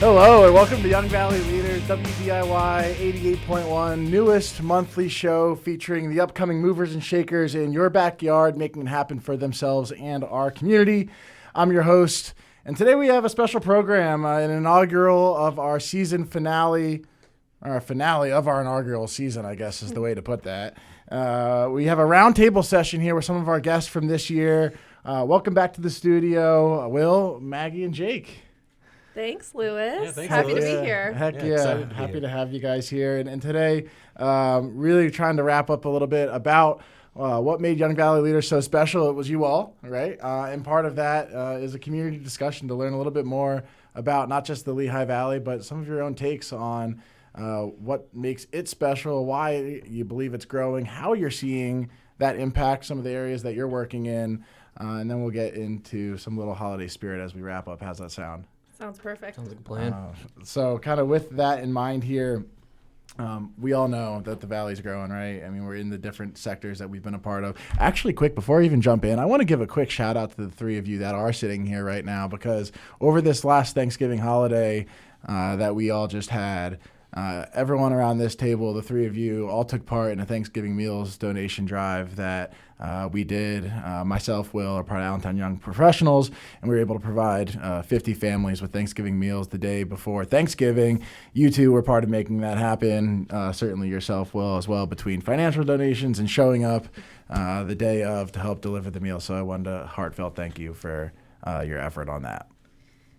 Hello and welcome to Young Valley Leaders, WDIY 88.1, newest monthly show featuring the upcoming movers and shakers in your backyard, making it happen for themselves and our community. I'm your host, and today we have a special program, an inaugural of our season finale, or finale of our inaugural season, I guess is the way to put that. We have a roundtable session here with some of our guests from this year. Welcome back to the studio, Will, Maggie, and Jake. Thanks, Lewis. Yeah, thanks, Happy Lewis. to be here. Heck yeah. Excited to be Happy here. to have you guys here. And today, really trying to wrap up a little bit about what made Young Valley Leaders so special. It was you all, right? And part of that is a community discussion to learn a little bit more about not just the Lehigh Valley, but some of your own takes on what makes it special, why you believe it's growing, how you're seeing that impact some of the areas that you're working in. And then we'll get into some little holiday spirit as we wrap up. How's that sound? Sounds perfect. Sounds like a plan. So kind of with that in mind here, we all know that the Valley's growing, right? I mean, we're in the different sectors that we've been a part of. Actually, quick, before I even jump in, I want to give a quick shout out to the three of you that are sitting here right now, because over this last Thanksgiving holiday that we all just had, everyone around this table, the three of you, all took part in a Thanksgiving meals donation drive that we did. Myself, Will, are part of Allentown Young Professionals, and we were able to provide 50 families with Thanksgiving meals the day before Thanksgiving. You two were part of making that happen. Certainly yourself, Will, as well, between financial donations and showing up the day of to help deliver the meal. So I wanted a heartfelt thank you for your effort on that.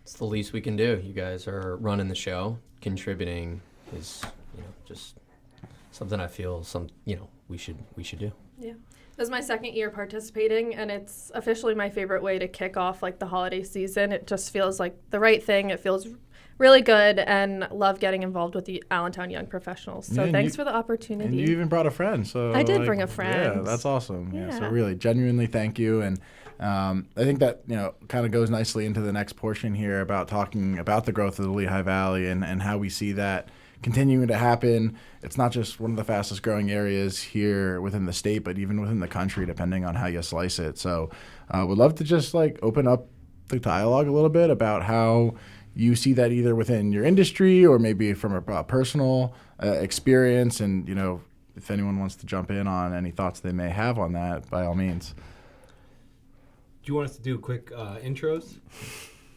It's the least we can do. You guys are running the show. Contributing is, just something I feel we should do. Yeah. This is my second year participating, and it's officially my favorite way to kick off the holiday season. It just feels like the right thing. It feels really good, and love getting involved with the Allentown Young Professionals. So thanks for the opportunity. And you even brought a friend. So I did bring a friend. Yeah, that's awesome. Yeah. So Yeah. really, genuinely thank you. And I think that, kind of goes nicely into the next portion here about talking about the growth of the Lehigh Valley and how we see that continuing to happen. It's not just one of the fastest growing areas here within the state, but even within the country, depending on how you slice it. So would love to just open up the dialogue a little bit about how you see that either within your industry or maybe from a personal experience. And, if anyone wants to jump in on any thoughts they may have on that, by all means. Do you want us to do quick intros?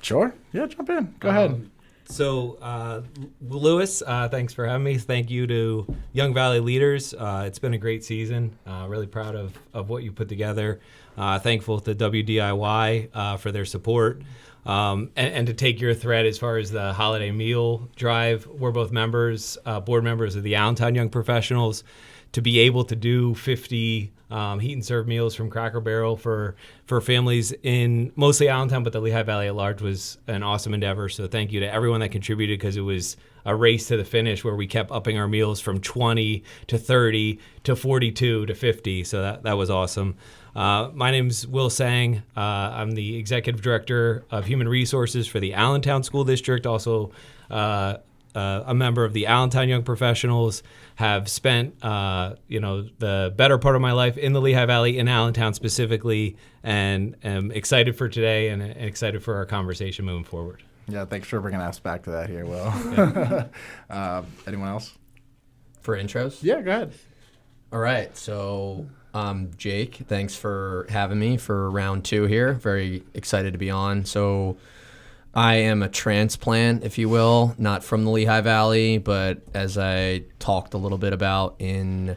Sure. Yeah, jump in. Go ahead. So, Lewis, thanks for having me. Thank you to Young Valley Leaders. It's been a great season. Really proud of what you put together. Thankful to WDIY for their support. And to take your thread as far as the holiday meal drive, we're both board members of the Allentown Young Professionals. To be able to do 50 heat and serve meals from Cracker Barrel for families in mostly Allentown, but the Lehigh Valley at large was an awesome endeavor. So thank you to everyone that contributed, because it was a race to the finish where we kept upping our meals from 20 to 30 to 42 to 50. So that was awesome. My name's Will Seng. I'm the Executive Director of Human Resources for the Allentown School District, also a member of the Allentown Young Professionals. Have spent the better part of my life in the Lehigh Valley, in Allentown specifically, and am excited for today and excited for our conversation moving forward. Yeah, thanks for bringing us back to that here, Will. Anyone else? For intros? Yeah, go ahead. All right. So, Jake, thanks for having me for round 2 here. Very excited to be on. So, I am a transplant, if you will, not from the Lehigh Valley, but as I talked a little bit about in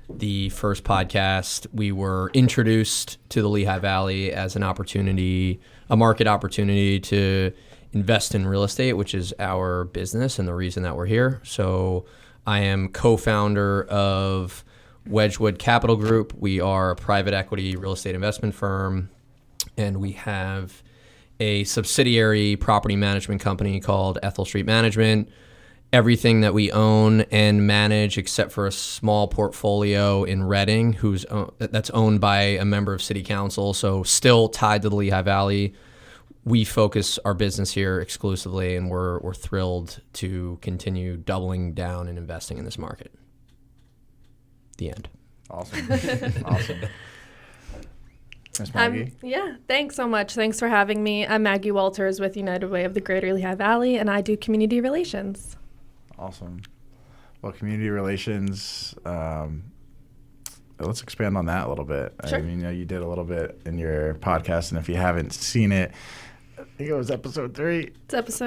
the first podcast, we were introduced to the Lehigh Valley as a market opportunity to invest in real estate, which is our business and the reason that we're here. So I am co-founder of Wedgewood Capital Group. We are a private equity real estate investment firm, and we have a subsidiary property management company called Ethel Street Management. Everything that we own and manage, except for a small portfolio in Reading, that's owned by a member of City Council, so still tied to the Lehigh Valley. We focus our business here exclusively, and we're thrilled to continue doubling down and investing in this market. The end. Awesome. Awesome. Miss Maggie. Yeah, thanks so much. Thanks for having me. I'm Maggie Walters with United Way of the Greater Lehigh Valley, and I do community relations. Awesome. Well, community relations, let's expand on that a little bit. Sure. I mean, you did a little bit in your podcast, and if you haven't seen it, I think it was episode 3. It's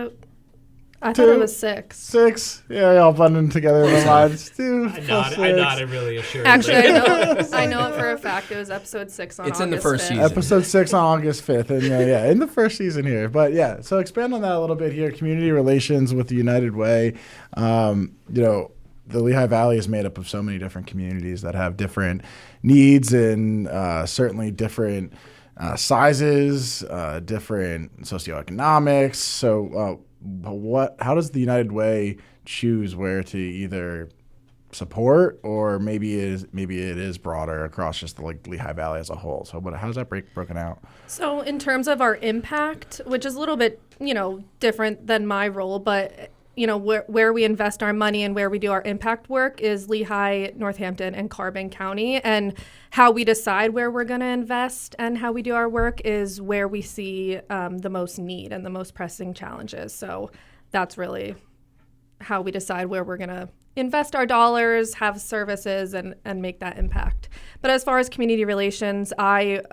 I thought it was 6. 6. Yeah, y'all blending together in the lines. 2. I nodded really assuredly. Actually, I know it for a fact. It was episode 6 on It's August in the first 5th. season. Episode 6 on August 5th. And yeah, in the first season here. But yeah, so expand on that a little bit here. Community relations with the United Way. The Lehigh Valley is made up of so many different communities that have different needs and certainly different sizes, different socioeconomics. So how does the United Way choose where to either support, or maybe it is broader across just the Lehigh Valley as a whole? So how's that broken out? So in terms of our impact, which is a little bit, different than my role, but where we invest our money and where we do our impact work is Lehigh, Northampton, and Carbon County. And how we decide where we're going to invest and how we do our work is where we see the most need and the most pressing challenges. So that's really how we decide where we're going to invest our dollars, have services, and make that impact. But as far as community relations, I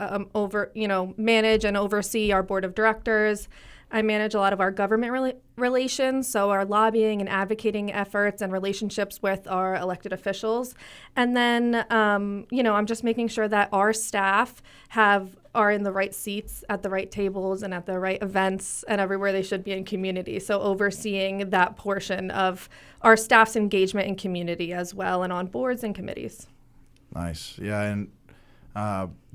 manage and oversee our board of directors. I manage a lot of our government relations, so our lobbying and advocating efforts and relationships with our elected officials. And then, I'm just making sure that our staff are in the right seats at the right tables and at the right events and everywhere they should be in community. So overseeing that portion of our staff's engagement in community as well, and on boards and committees. Nice. Yeah, and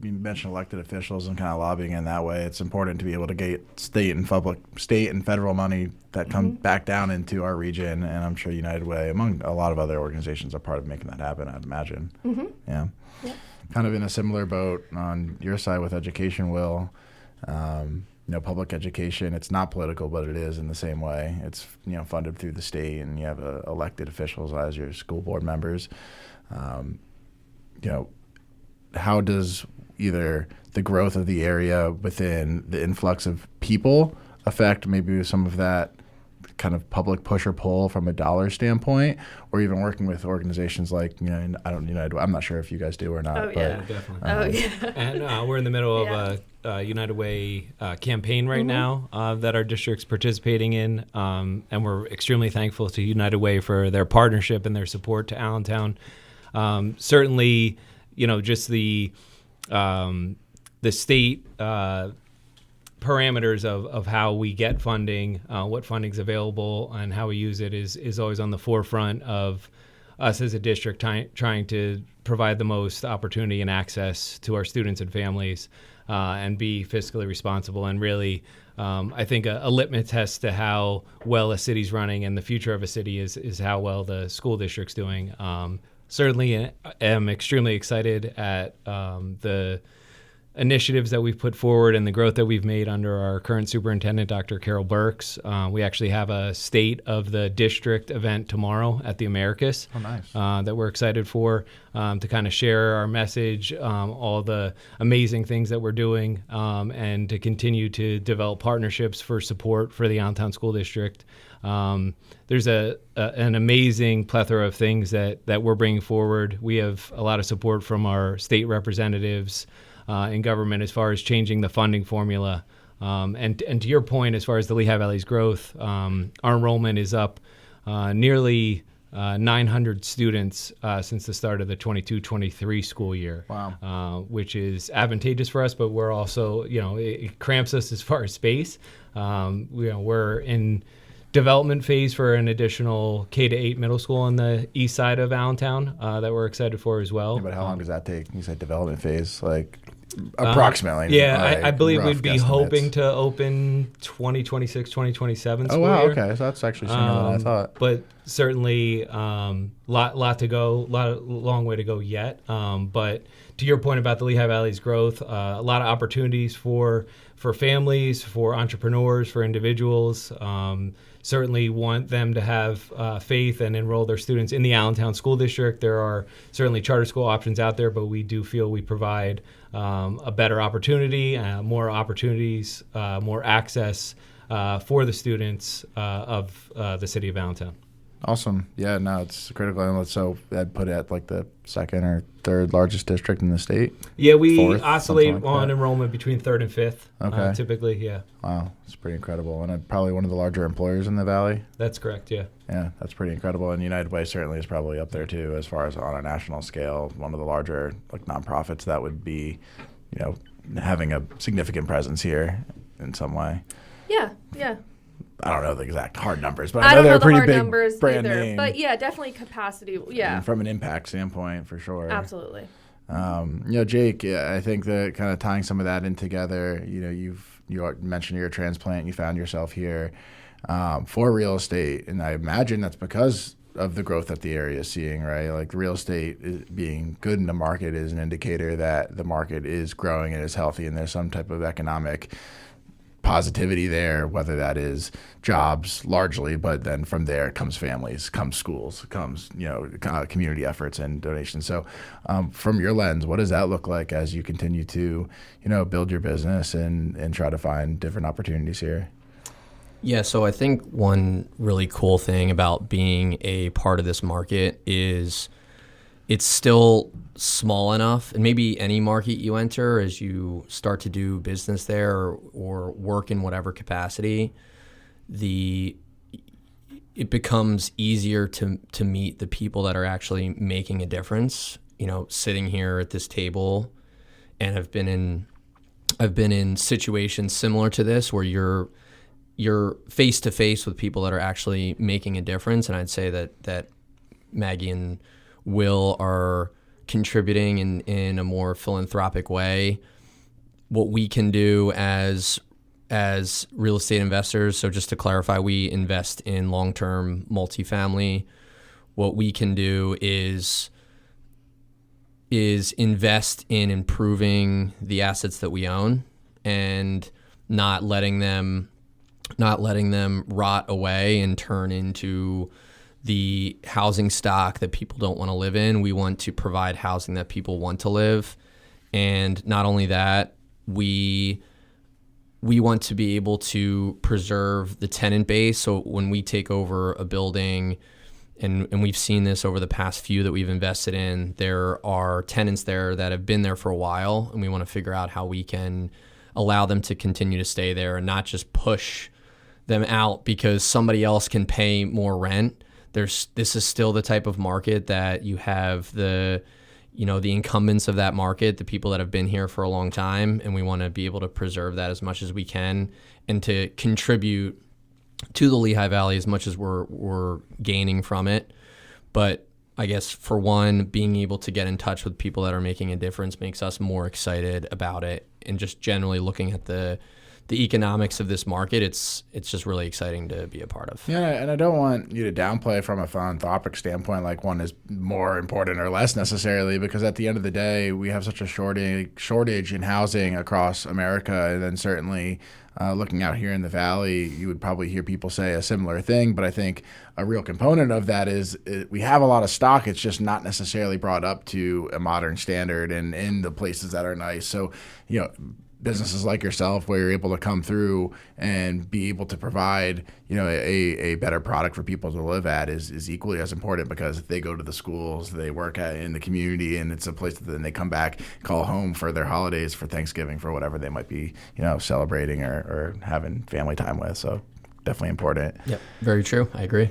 you mentioned elected officials and kind of lobbying in that way. It's important to be able to get state and federal money that come back down into our region, and I'm sure United Way, among a lot of other organizations, are part of making that happen, I'd imagine. Mm-hmm. Yeah. Yep. Kind of in a similar boat on your side with education, Will. Public education, it's not political, but it is in the same way. It's funded through the state, and you have elected officials as your school board members. How does either the growth of the area within the influx of people affect maybe some of that kind of public push or pull from a dollar standpoint, or even working with organizations like, I'm not sure if you guys do or not. Oh, but, yeah. Definitely. And we're in the middle of a United Way campaign right now that our district's participating in, and we're extremely thankful to United Way for their partnership and their support to Allentown. Certainly, just the state parameters of how we get funding, what funding's available, and how we use it is always on the forefront of us as a district trying to provide the most opportunity and access to our students and families, and be fiscally responsible. And really, I think a litmus test to how well a city's running and the future of a city is how well the school district's doing. Certainly am extremely excited at the initiatives that we've put forward and the growth that we've made under our current superintendent, Dr. Carol Burks. We actually have a State of the District event tomorrow at the Americas. Oh, nice. That we're excited for, to kind of share our message, all the amazing things that we're doing, and to continue to develop partnerships for support for the Allentown School District. There's an amazing plethora of things that we're bringing forward. We have a lot of support from our state representatives in government as far as changing the funding formula. And to your point, as far as the Lehigh Valley's growth, our enrollment is up nearly 900 students since the start of the 22-23 school year. Wow. Which is advantageous for us, but we're also, it cramps us as far as space. We're in development phase for an additional K-8 middle school on the east side of Allentown that we're excited for as well. Yeah, but how long does that take? You said development phase, approximately. I believe we'd be hoping to open 2026, 2027 school year. Oh, wow, okay. So that's actually sooner than I thought. But certainly lot to go, long way to go yet. But to your point about the Lehigh Valley's growth, a lot of opportunities for families, for entrepreneurs, for individuals. Certainly want them to have faith and enroll their students in the Allentown School District. There are certainly charter school options out there, but we do feel we provide a better opportunity, more opportunities, more access for the students of the city of Allentown. Awesome. Yeah, no, it's critical. And so I'd put it at like the second or third largest district in the state. Yeah, we Fourth, oscillate something like on that. enrollment between third and fifth. Okay. Typically, yeah. Wow, it's pretty incredible. And probably one of the larger employers in the Valley. That's correct, yeah. Yeah, that's pretty incredible. And United Way certainly is probably up there too, as far as on a national scale, one of the larger like nonprofits that would be, having a significant presence here in some way. Yeah. I don't know the exact hard numbers, but I I know don't they're know a the pretty hard big numbers brand either, name. but yeah, definitely capacity. Yeah, And from an impact standpoint, for sure. absolutely. Jake, I think that kind of tying some of that in together, you mentioned you're a transplant, you found yourself here for real estate, and I imagine that's because of the growth that the area is seeing, right? Like real estate being good in the market is an indicator that the market is growing and is healthy, and there's some type of economic positivity there, whether that is jobs largely, but then from there comes families, comes schools, comes community efforts and donations. So from your lens, what does that look like as you continue to build your business and try to find different opportunities here? Yeah, so I think one really cool thing about being a part of this market is it's still small enough, and maybe any market you enter as you start to do business there or work in whatever capacity, it becomes easier to meet the people that are actually making a difference. Sitting here at this table, and I've been in situations similar to this where you're face to face with people that are actually making a difference, and I'd say that Maggie and Will are contributing in a more philanthropic way. What we can do as real estate investors, so just to clarify, we invest in long-term multifamily. What we can do is invest in improving the assets that we own and not letting them rot away and turn into the housing stock that people don't want to live in. We want to provide housing that people want to live. And not only that, we want to be able to preserve the tenant base. So when we take over a building, and we've seen this over the past few that we've invested in, there are tenants there that have been there for a while, and we want to figure out how we can allow them to continue to stay there and not just push them out because somebody else can pay more rent. This is still the type of market that you have the incumbents of that market, the people that have been here for a long time, and we want to be able to preserve that as much as we can and to contribute to the Lehigh Valley as much as we're gaining from it. But I guess for one, being able to get in touch with people that are making a difference makes us more excited about it, and just generally looking at the economics of this market, it's just really exciting to be a part of. Yeah, and I don't want you to downplay from a philanthropic standpoint, like one is more important or less necessarily, because at the end of the day, we have such a shortage in housing across America, and then certainly looking out here in the Valley, you would probably hear people say a similar thing, but I think a real component of that is we have a lot of stock. It's just not necessarily brought up to a modern standard and in the places that are nice. So, businesses like yourself where you're able to come through and be able to provide, a better product for people to live at is equally as important, because they go to the schools, they work in the community, and it's a place that then they come back, call home for their holidays, for Thanksgiving, for whatever they might be, celebrating or having family time with. So definitely important. Yep, very true. I agree.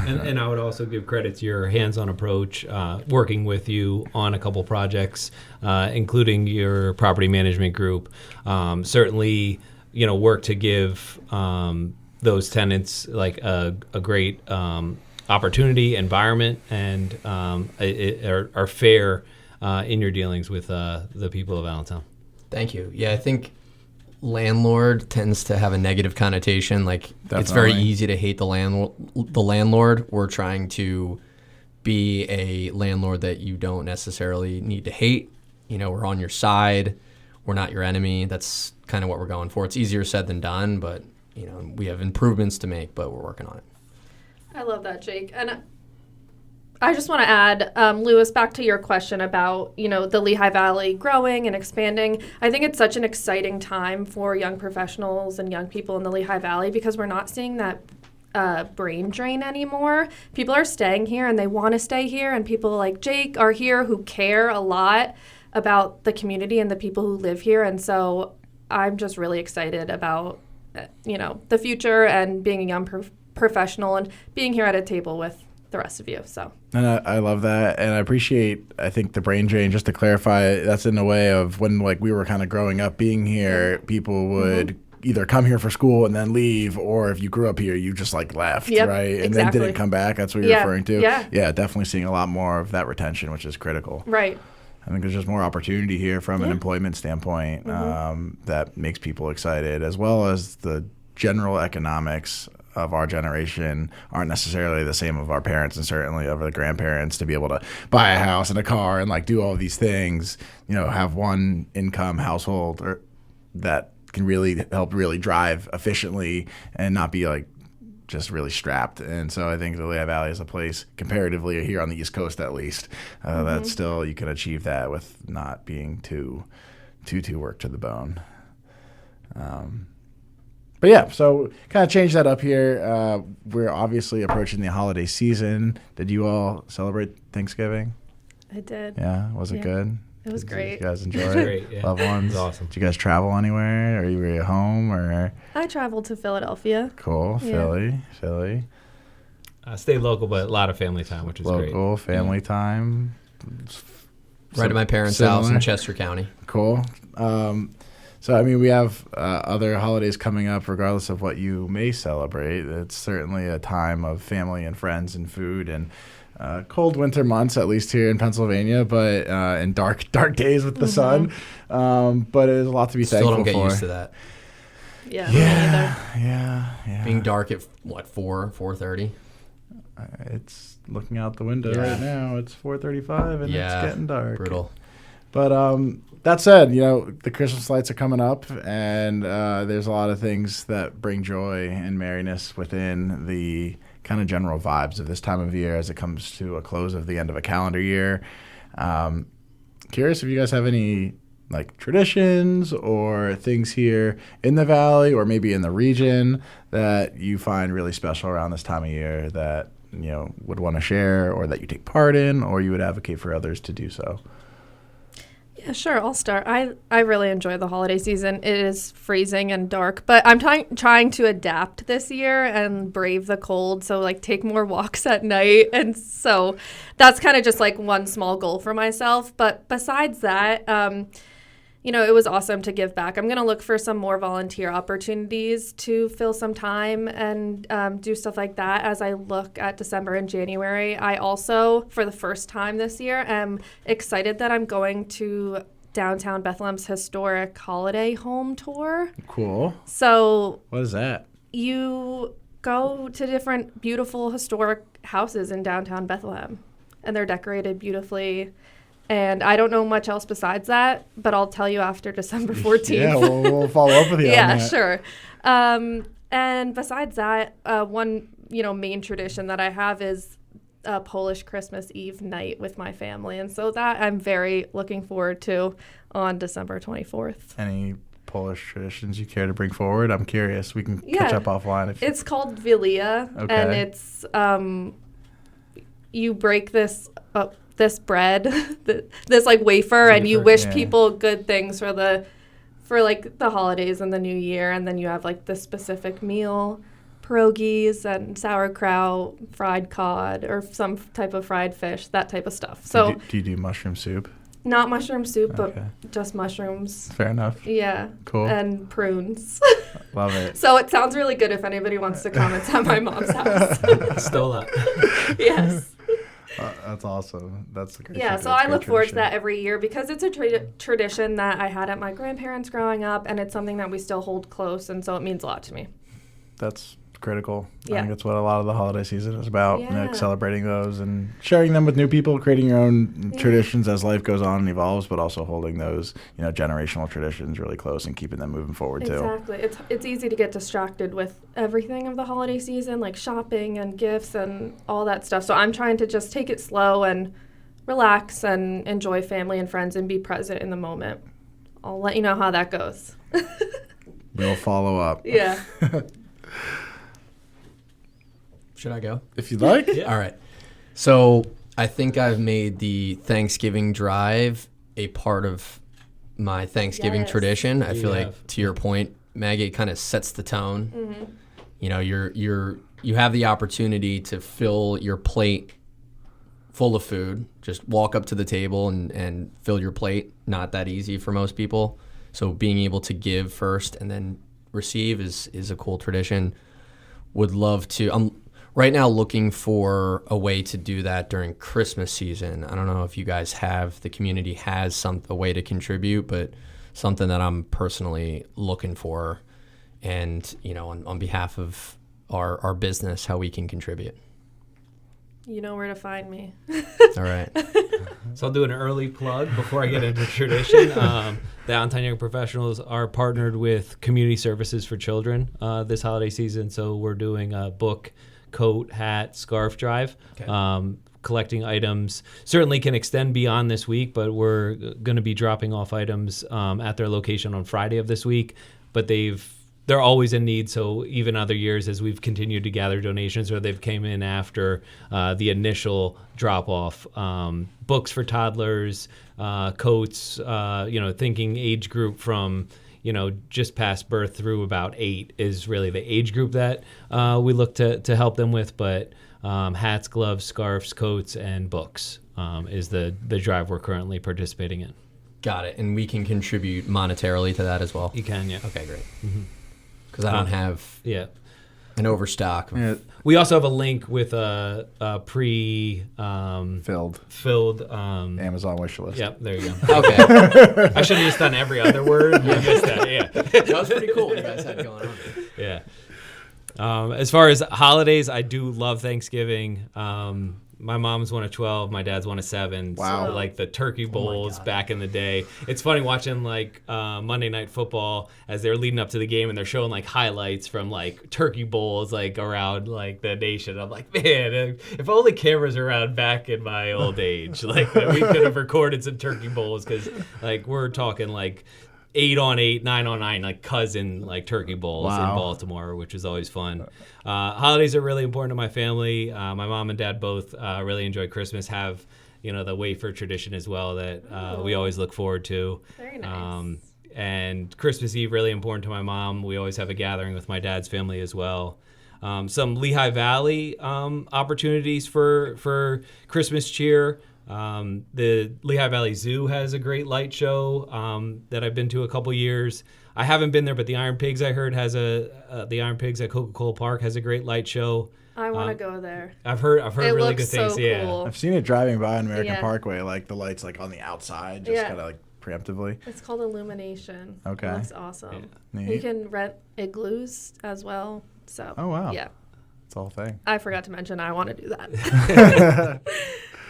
And I would also give credit to your hands-on approach, working with you on a couple projects, including your property management group. Certainly, work to give those tenants like a great opportunity, environment, and are fair in your dealings with the people of Allentown. Thank you. Yeah, I think landlord tends to have a negative connotation. Like, Definitely. It's very easy to hate the landlord. We're trying to be a landlord that you don't necessarily need to hate. We're on your side. We're not your enemy. That's kind of what we're going for. It's easier said than done, but we have improvements to make, but we're working on it. I love that, Jake. And I just want to add, Lewis, back to your question about, the Lehigh Valley growing and expanding. I think it's such an exciting time for young professionals and young people in the Lehigh Valley because we're not seeing that brain drain anymore. People are staying here and they want to stay here, and people like Jake are here who care a lot about the community and the people who live here. And so I'm just really excited about, the future and being a young professional and being here at a table with the rest of you. So, and I love that, and I appreciate, I think, the brain drain. Just to clarify, that's in the way of when we were kind of growing up being here, people would either come here for school and then leave, or if you grew up here, you just left, right? And then didn't come back. That's what you're referring to. Yeah, definitely seeing a lot more of that retention, which is critical. Right. I think there's just more opportunity here from an employment standpoint that makes people excited, as well as the general economics of our generation aren't necessarily the same of our parents and certainly of the grandparents to be able to buy a house and a car and do all these things, have one income household that can really help really drive efficiently and not be just really strapped. And so I think the Lehigh Valley is a place comparatively here on the East Coast, at least, that still you can achieve that with not being too work to the bone. But yeah, so kind of change that up here. We're obviously approaching the holiday season. Did you all celebrate Thanksgiving? I did. Yeah, was it good? It was great. Did you guys enjoy it? Great, yeah. Loved ones? It was awesome. Did you guys travel anywhere? Or you were at home? Or I traveled to Philadelphia. Cool, Yeah. Philly. Stayed local, but a lot of family time, which was great. Local, family time. Right at my parents' house in Chester County. Cool. So, I mean, we have other holidays coming up, regardless of what you may celebrate. It's certainly a time of family and friends and food and cold winter months, at least here in Pennsylvania, but and dark days with the sun. But it is a lot to be thankful for. Still don't get used to that. Yeah, me neither. Yeah. Being dark at, 4:30? It's looking out the window right now. It's 4:35 and it's getting dark. Brutal. But that said, the Christmas lights are coming up, and there's a lot of things that bring joy and merriness within the kind of general vibes of this time of year as it comes to a close of the end of a calendar year. Curious if you guys have any traditions or things here in the Valley or maybe in the region that you find really special around this time of year that would want to share, or that you take part in, or you would advocate for others to do so. Yeah, sure. I'll start. I really enjoy the holiday season. It is freezing and dark, but I'm trying to adapt this year and brave the cold. So take more walks at night. And so that's kind of just one small goal for myself. But besides that, it was awesome to give back. I'm going to look for some more volunteer opportunities to fill some time and do stuff like that as I look at December and January. I also, for the first time this year, am excited that I'm going to downtown Bethlehem's historic holiday home tour. Cool. So what is that? You go to different beautiful historic houses in downtown Bethlehem, and they're decorated beautifully. And I don't know much else besides that, but I'll tell you after December 14th. Yeah, we'll follow up with you on that. Yeah, sure. And besides that, one main tradition that I have is a Polish Christmas Eve night with my family. And so that I'm very looking forward to on December 24th. Any Polish traditions you care to bring forward? I'm curious. We can catch up offline. It's called Wilia, and it's you break this bread, this wafer, and you wish people good things for the holidays and the new year, and then you have this specific meal, pierogies and sauerkraut, fried cod, or some type of fried fish, that type of stuff. So do you do mushroom soup? Not mushroom soup, but just mushrooms. Fair enough. Yeah. Cool. And prunes. Love it. So it sounds really good if anybody wants to come. It's at my mom's house. Stole that. Yes. That's awesome. That's a great. Yeah, so I look forward to that every year because it's a tradition that I had at my grandparents growing up, and it's something that we still hold close, and so it means a lot to me. That's critical. I Yeah. think that's what a lot of the holiday season is about, Yeah. celebrating those and sharing them with new people, creating your own traditions as life goes on and evolves, but also holding those, generational traditions really close and keeping them moving forward too. Exactly. It's easy to get distracted with everything of the holiday season, like shopping and gifts and all that stuff. So I'm trying to just take it slow and relax and enjoy family and friends and be present in the moment. I'll let you know how that goes. We'll follow up. Yeah. Should I go? If you'd like. All right. So I think I've made the Thanksgiving drive a part of my Thanksgiving Yes. tradition. I feel Yeah. like, to your point, Maggie, it kind of sets the tone. Mm-hmm. You have the opportunity to fill your plate full of food. Just walk up to the table and fill your plate. Not that easy for most people. So being able to give first and then receive is a cool tradition. Would love to. I'm right now looking for a way to do that during Christmas season. I don't know if you guys the community has a way to contribute, but something that I'm personally looking for, and on behalf of our business, how we can contribute. You know where to find me. All right. So I'll do an early plug before I get into tradition. The Allentown Young Professionals are partnered with Community Services for Children this holiday season. So we're doing a book, coat, hat, scarf drive. Okay. Collecting items certainly can extend beyond this week, but we're going to be dropping off items at their location on Friday of this week. But they're always in need. So even other years, as we've continued to gather donations, or they've came in after the initial drop off, books for toddlers, coats, thinking age group from, just past birth through about 8 is really the age group that we look to help them with. But hats, gloves, scarves, coats, and books is the drive we're currently participating in. Got it. And we can contribute monetarily to that as well. You can, yeah. Okay, great. Because I don't have an overstock. Yeah, We also have a link with a filled filled. Amazon wish list. Yep, there you go. Okay. I should have just done every other word. I missed that. Yeah, That was pretty cool what you guys had going on. yeah. As far as holidays, I do love Thanksgiving. My mom's one of 12. My dad's one of 7. Wow. So, like the turkey bowls God. back in the day. It's funny watching like Monday Night Football as they're leading up to the game and they're showing like highlights from like turkey bowls like around like the nation. I'm like, man, if only cameras were around back in my old age, like we could have recorded some turkey bowls, because like we're talking like 8-on-8, 9-on-9, like cousin like turkey bowls in Wow. Baltimore, which is always fun. Holidays are really important to my family. My mom and dad both really enjoy Christmas, have the wafer tradition as well that we always look forward to. Very nice. And Christmas Eve, really important to my mom. We always have a gathering with my dad's family as well. Some Lehigh Valley opportunities for Christmas cheer. The Lehigh Valley Zoo has a great light show that I've been to a couple years. I haven't been there, but the Iron Pigs, I heard, has the Iron Pigs at Coca-Cola Park has a great light show. I want to go there. I've heard It really looks good things. so Yeah. cool. I've seen it driving by on American Yeah. Parkway, like the lights like on the outside, just Yeah. kind of like preemptively. It's called Illumination. Okay. It looks awesome. Neat. You can rent igloos as well. So. Oh, wow. Yeah. It's the whole thing. I forgot to mention I want to do that.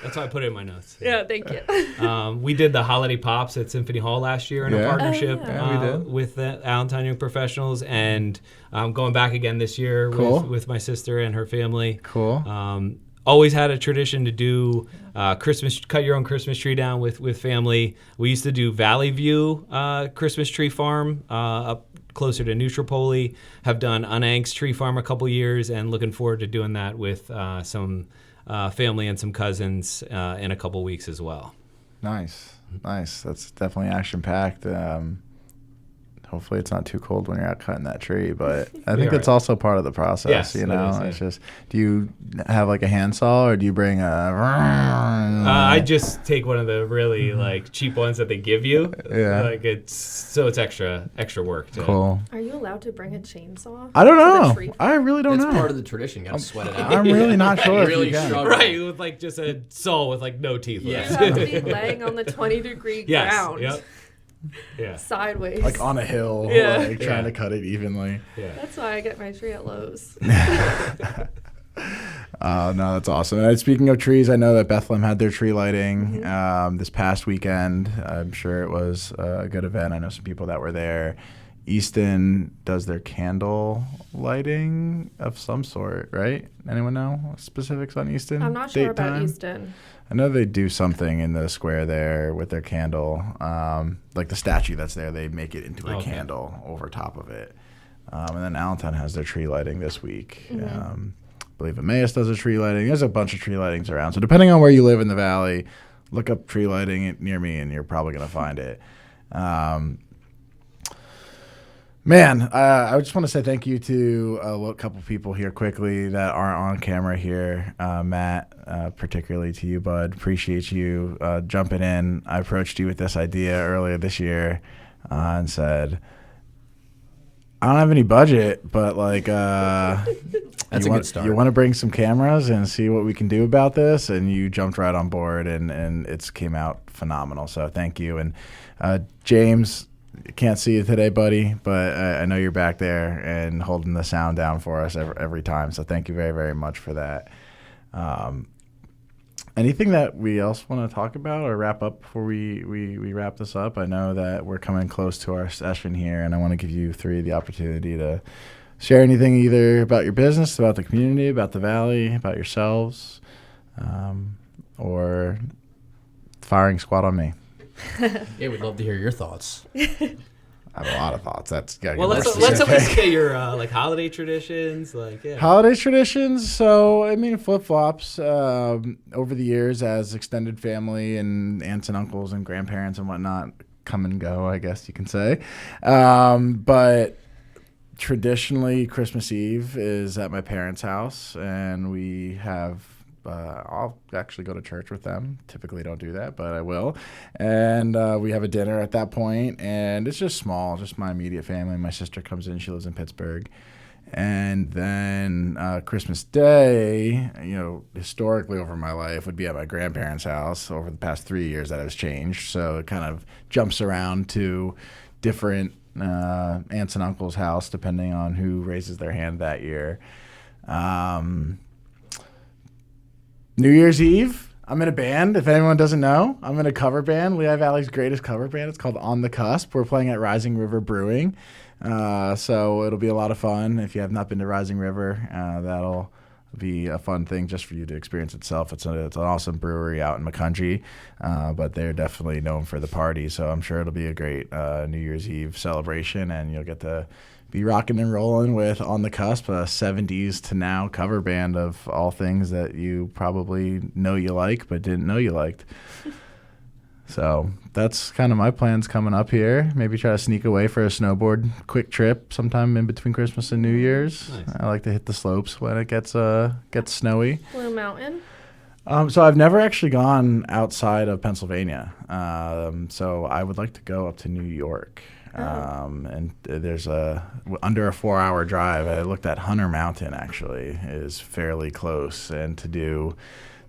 That's why I put it in my notes. Yeah, thank you. We did the Holiday Pops at Symphony Hall last year in a Yeah. partnership Oh, yeah. Yeah, we did. with the Allentown Young Professionals, and going back again this year Cool. with my sister and her family. Cool. Always had a tradition to do cut your own Christmas tree down with family. We used to do Valley View Christmas tree farm up closer to Neutropoli. Have done Unangst Tree Farm a couple years, and looking forward to doing that with some family and some cousins in a couple weeks as well. Nice. That's definitely action packed. Hopefully it's not too cold when you're out cutting that tree, but I think that's also part of the process. Yes, you it know, is, yeah. it's just, do you have like a handsaw or do you bring a? I just take one of the really like cheap ones that they give you. Yeah. Like it's extra work. Cool. Are you allowed to bring a chainsaw? I don't to the know. tree? I really don't It's know. part of the tradition. Got to sweat it out. I'm really not sure if Really you can. struggle. Right, with like just a saw with like no teeth Yeah. left. You have to be laying on the 20-degree Yes. ground. Yep. Yeah. Sideways. Like on a hill, Yeah. like trying Yeah. to cut it evenly. Yeah. That's why I get my tree at Lowe's. No, that's awesome. And speaking of trees, I know that Bethlehem had their tree lighting this past weekend. I'm sure it was a good event. I know some people that were there. Easton does their candle lighting of some sort, right? Anyone know specifics on Easton? I'm not sure Date, about time? Easton. I know they do something in the square there with their candle. Like the statue that's there, they make it into a candle over top of it. And then Allentown has their tree lighting this week. I believe Emmaus does a tree lighting. There's a bunch of tree lightings around. So depending on where you live in the valley, look up tree lighting near me and you're probably going to find it. Man, I just want to say thank you to a couple people here quickly that aren't on camera here. Matt, particularly to you, bud. Appreciate you jumping in. I approached you with this idea earlier this year and said, I don't have any budget, but like, That's a good start. You want to bring some cameras and see what we can do about this, and you jumped right on board, and it's came out phenomenal. So thank you. And James, can't see you today, buddy, but I know you're back there and holding the sound down for us every time. So thank you very, very much for that. Anything that we else want to talk about or wrap up before we wrap this up? I know that we're coming close to our session here, and I want to give you three the opportunity to share anything either about your business, about the community, about the valley, about yourselves, or firing squad on me. Yeah, we'd love to hear your thoughts. I have a lot of thoughts. Well, let's at least get your like holiday traditions, Holiday traditions. So I mean, flip flops over the years as extended family and aunts and uncles and grandparents and whatnot come and go, I guess you can say. But traditionally, Christmas Eve is at my parents' house, and we have. I'll actually go to church with them. Typically don't do that, but I will. And we have a dinner at that point, and it's just small, just my immediate family. My sister comes in. She lives in Pittsburgh. And then Christmas Day, historically over my life would be at my grandparents' house. Over the past 3 years that has changed. So it kind of jumps around to different aunts and uncles' house depending on who raises their hand that year. New Year's Eve, I'm in a band. If anyone doesn't know, I'm in a cover band, Lehigh Valley's greatest cover band. It's called On the Cusp. We're playing at Rising River Brewing. So it'll be a lot of fun. If you have not been to Rising River, that'll be a fun thing just for you to experience itself. It's an awesome brewery out in McCountry, but they're definitely known for the party. So I'm sure it'll be a great New Year's Eve celebration, and you'll get to be rocking and rolling with On the Cusp, a 70s to now cover band of all things that you probably know you like but didn't know you liked. So that's kind of my plans coming up here. Maybe try to sneak away for a snowboard quick trip sometime in between Christmas and New Year's. Nice. I like to hit the slopes when it gets snowy. Blue Mountain? So I've never actually gone outside of Pennsylvania. So I would like to go up to New York. And there's under a 4-hour drive. I looked at Hunter Mountain, actually, is fairly close. And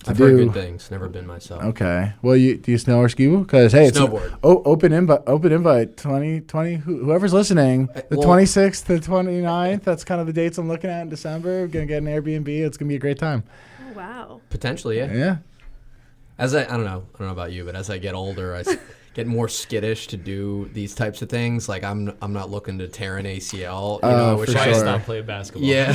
I've heard good things. Never been myself. Okay. Well, do you snow or ski? Because, hey, it's snowboard. Open invite 2020. Whoever's listening, the 26th to 29th, that's kind of the dates I'm looking at in December. Going to get an Airbnb. It's going to be a great time. Oh, wow. Potentially, yeah. Yeah. I don't know about you, but as I get older, I get more skittish to do these types of things. Like I'm not looking to tear an ACL. I wish I I stopped playing basketball. Yeah.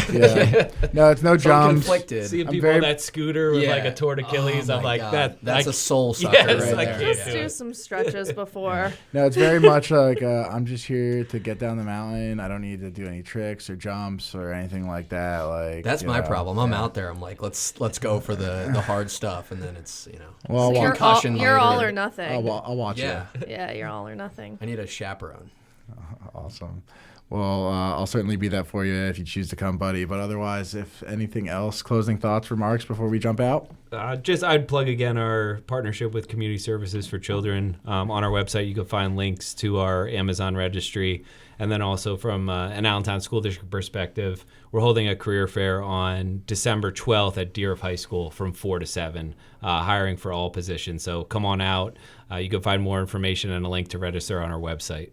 No, it's no so jumps. I'm conflicted. Seeing people on that scooter with like a torn Achilles, I'm like, that's a soul sucker yes, right there. Let's do some stretches before. No, it's very much like I'm just here to get down the mountain. I don't need to do any tricks or jumps or anything like that. Like that's my problem. I'm out there. I'm like, let's go for the hard stuff, and then it's Well, you're all or nothing. I'll watch you. Yeah, you're all or nothing. I need a chaperone. Awesome. Well, I'll certainly be that for you if you choose to come, buddy. But otherwise, if anything else, closing thoughts, remarks before we jump out? I'd plug again our partnership with Community Services for Children. On our website, you can find links to our Amazon registry. And then also from an Allentown School District perspective, we're holding a career fair on December 12th at Deer High School from 4 to 7, hiring for all positions. So come on out. You can find more information and a link to register on our website.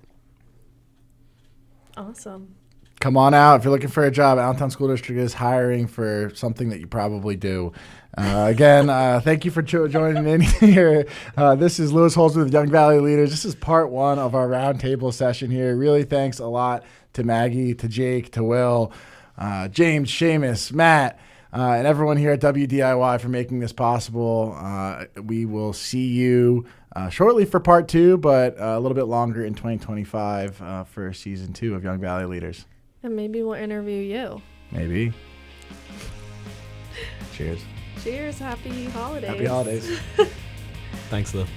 Awesome. Come on out. If you're looking for a job, Allentown School District is hiring for something that you probably do. Again, thank you for joining in here. This is Lewis Holzman with Young Valley Leaders. This is part 1 of our roundtable session here. Really thanks a lot to Maggie, to Jake, to Will, James, Seamus, Matt, and everyone here at WDIY for making this possible. We will see you shortly for part 2, but a little bit longer in 2025 for season 2 of Young Valley Leaders. And maybe we'll interview you. Maybe. Cheers. Cheers. Happy holidays. Happy holidays. Thanks, Lou.